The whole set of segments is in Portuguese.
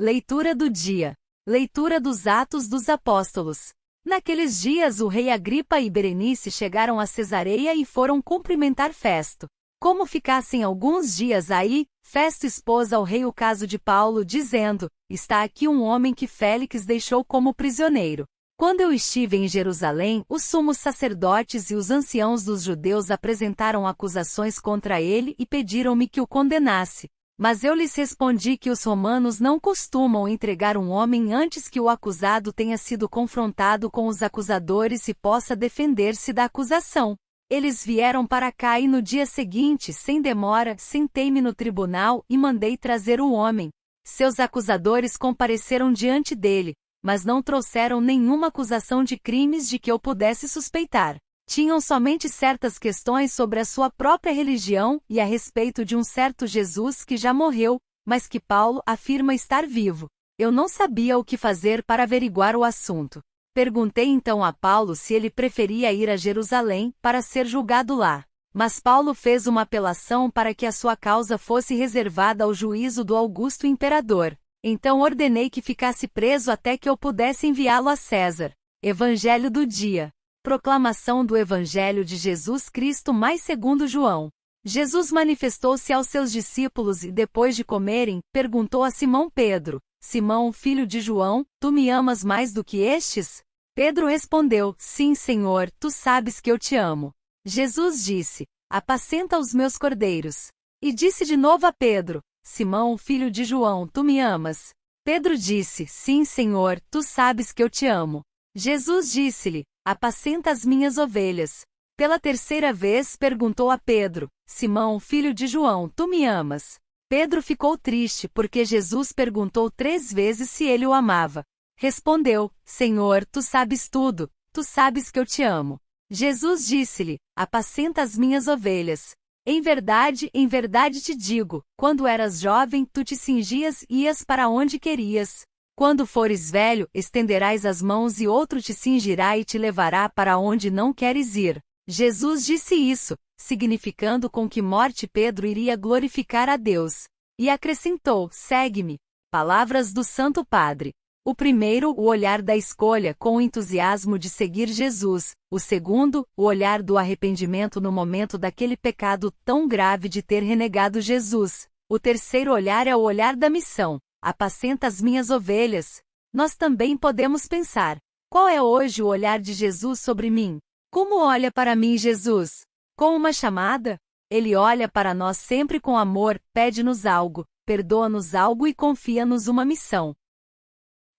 Leitura do dia. Leitura dos Atos dos Apóstolos. Naqueles dias o rei Agripa e Berenice chegaram a Cesareia e foram cumprimentar Festo. Como ficassem alguns dias aí, Festo expôs ao rei o caso de Paulo, dizendo: está aqui um homem que Félix deixou como prisioneiro. Quando eu estive em Jerusalém, os sumos sacerdotes e os anciãos dos judeus apresentaram acusações contra ele e pediram-me que o condenasse. Mas eu lhes respondi que os romanos não costumam entregar um homem antes que o acusado tenha sido confrontado com os acusadores e possa defender-se da acusação. Eles vieram para cá e no dia seguinte, sem demora, sentei-me no tribunal e mandei trazer o homem. Seus acusadores compareceram diante dele, mas não trouxeram nenhuma acusação de crimes de que eu pudesse suspeitar. Tinham somente certas questões sobre a sua própria religião e a respeito de um certo Jesus que já morreu, mas que Paulo afirma estar vivo. Eu não sabia o que fazer para averiguar o assunto. Perguntei então a Paulo se ele preferia ir a Jerusalém para ser julgado lá. Mas Paulo fez uma apelação para que a sua causa fosse reservada ao juízo do Augusto Imperador. Então ordenei que ficasse preso até que eu pudesse enviá-lo a César. Evangelho do dia. Proclamação do Evangelho de Jesus Cristo mais segundo João. Jesus manifestou-se aos seus discípulos e depois de comerem, perguntou a Simão Pedro: Simão, filho de João, tu me amas mais do que estes? Pedro respondeu: sim, Senhor, tu sabes que eu te amo. Jesus disse: apacenta os meus cordeiros. E disse de novo a Pedro: Simão, filho de João, tu me amas? Pedro disse: sim, Senhor, tu sabes que eu te amo. Jesus disse-lhe: apacenta as minhas ovelhas. Pela terceira vez perguntou a Pedro: Simão, filho de João, tu me amas? Pedro ficou triste porque Jesus perguntou 3 vezes se ele o amava. Respondeu: Senhor, tu sabes tudo, tu sabes que eu te amo. Jesus disse-lhe: apacenta as minhas ovelhas. Em verdade te digo, quando eras jovem tu te cingias e ias para onde querias. Quando fores velho, estenderás as mãos e outro te cingirá e te levará para onde não queres ir. Jesus disse isso, significando com que morte Pedro iria glorificar a Deus. E acrescentou: segue-me. Palavras do Santo Padre. O primeiro, o olhar da escolha com o entusiasmo de seguir Jesus. O segundo, o olhar do arrependimento no momento daquele pecado tão grave de ter renegado Jesus. O terceiro olhar é o olhar da missão. Apacenta as minhas ovelhas. Nós também podemos pensar: qual é hoje o olhar de Jesus sobre mim? Como olha para mim Jesus? Com uma chamada? Ele olha para nós sempre com amor, pede-nos algo, perdoa-nos algo e confia-nos uma missão.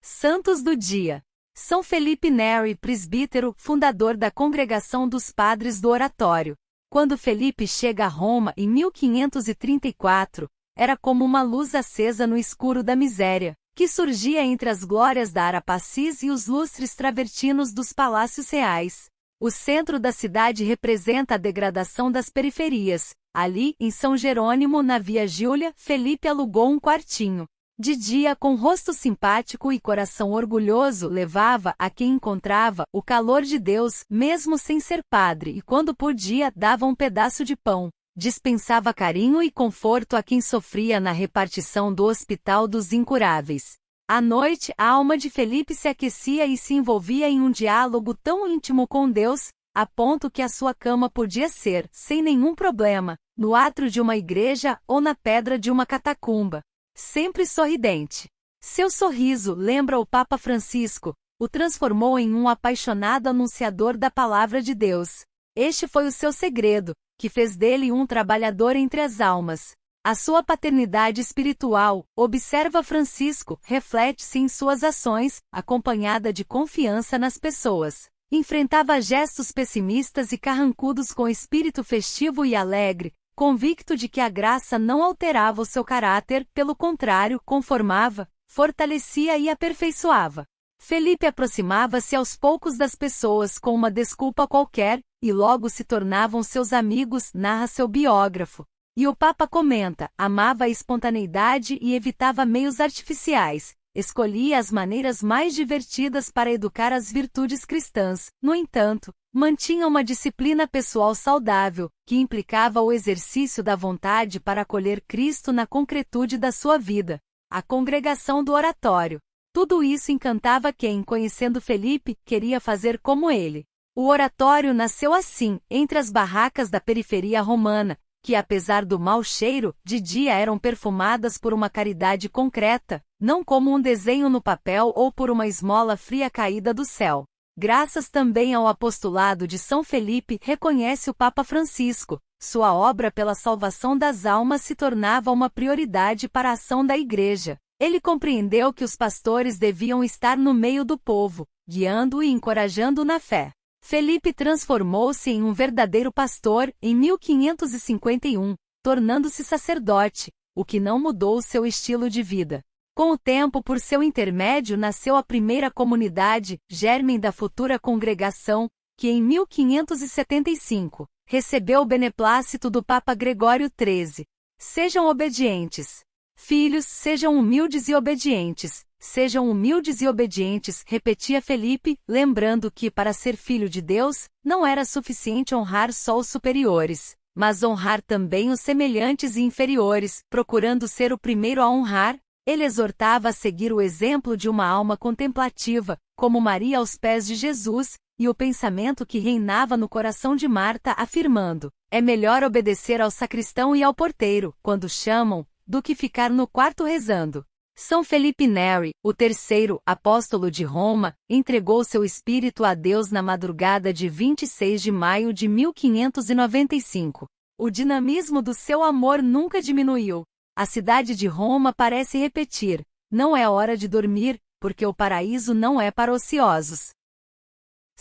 Santos do dia. São Felipe Neri, presbítero, fundador da Congregação dos Padres do Oratório. Quando Felipe chega a Roma em 1534, era como uma luz acesa no escuro da miséria, que surgia entre as glórias da Arapacis e os lustres travertinos dos palácios reais. O centro da cidade representa a degradação das periferias. Ali, em São Jerônimo, na Via Júlia, Felipe alugou um quartinho. De dia, com rosto simpático e coração orgulhoso, levava a quem encontrava o calor de Deus, mesmo sem ser padre, e quando podia, dava um pedaço de pão. Dispensava carinho e conforto a quem sofria na repartição do Hospital dos Incuráveis. À noite, a alma de Felipe se aquecia e se envolvia em um diálogo tão íntimo com Deus, a ponto que a sua cama podia ser, sem nenhum problema, no átrio de uma igreja ou na pedra de uma catacumba. Sempre sorridente. Seu sorriso, lembra o Papa Francisco, o transformou em um apaixonado anunciador da palavra de Deus. Este foi o seu segredo, que fez dele um trabalhador entre as almas. A sua paternidade espiritual, observa Francisco, reflete-se em suas ações, acompanhada de confiança nas pessoas. Enfrentava gestos pessimistas e carrancudos com espírito festivo e alegre, convicto de que a graça não alterava o seu caráter, pelo contrário, conformava, fortalecia e aperfeiçoava. Felipe aproximava-se aos poucos das pessoas com uma desculpa qualquer, e logo se tornavam seus amigos, narra seu biógrafo. E o Papa comenta: amava a espontaneidade e evitava meios artificiais, escolhia as maneiras mais divertidas para educar as virtudes cristãs. No entanto, mantinha uma disciplina pessoal saudável, que implicava o exercício da vontade para acolher Cristo na concretude da sua vida. a congregação do oratório. Tudo isso encantava quem, conhecendo Felipe, queria fazer como ele. O oratório nasceu assim, entre as barracas da periferia romana, que apesar do mau cheiro, de dia eram perfumadas por uma caridade concreta, não como um desenho no papel ou por uma esmola fria caída do céu. Graças também ao apostolado de São Felipe, reconhece o Papa Francisco, sua obra pela salvação das almas se tornava uma prioridade para a ação da Igreja. Ele compreendeu que os pastores deviam estar no meio do povo, guiando-o e encorajando-o na fé. Felipe transformou-se em um verdadeiro pastor em 1551, tornando-se sacerdote, o que não mudou seu estilo de vida. Com o tempo, por seu intermédio, nasceu a primeira comunidade, germe da futura congregação, que em 1575 recebeu o beneplácito do Papa Gregório XIII. Sejam obedientes. Filhos, sejam humildes e obedientes. Sejam humildes e obedientes, repetia Felipe, lembrando que, para ser filho de Deus, não era suficiente honrar só os superiores, mas honrar também os semelhantes e inferiores, procurando ser o primeiro a honrar. Ele exortava a seguir o exemplo de uma alma contemplativa, como Maria aos pés de Jesus, e o pensamento que reinava no coração de Marta afirmando: é melhor obedecer ao sacristão e ao porteiro, quando chamam, do que ficar no quarto rezando. São Felipe Neri, o terceiro apóstolo de Roma, entregou seu espírito a Deus na madrugada de 26 de maio de 1595. O dinamismo do seu amor nunca diminuiu. A cidade de Roma parece repetir: não é hora de dormir, porque o paraíso não é para ociosos.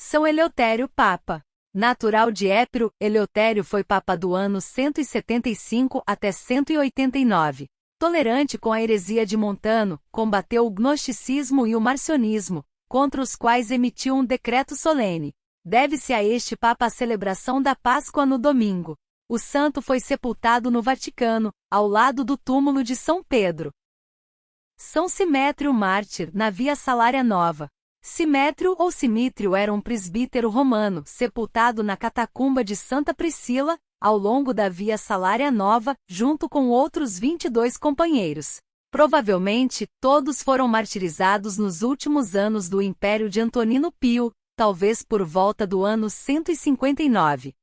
São Eleutério Papa. Natural de Épiro, Eleutério foi Papa do ano 175 até 189. Tolerante com a heresia de Montano, combateu o gnosticismo e o marcionismo, contra os quais emitiu um decreto solene. Deve-se a este Papa a celebração da Páscoa no domingo. O santo foi sepultado no Vaticano, ao lado do túmulo de São Pedro. São Simétrio Mártir, na Via Salária Nova. Simétrio ou Simítrio era um presbítero romano, sepultado na catacumba de Santa Priscila, ao longo da Via Salária Nova, junto com outros 22 companheiros. Provavelmente, todos foram martirizados nos últimos anos do Império de Antonino Pio, talvez por volta do ano 159.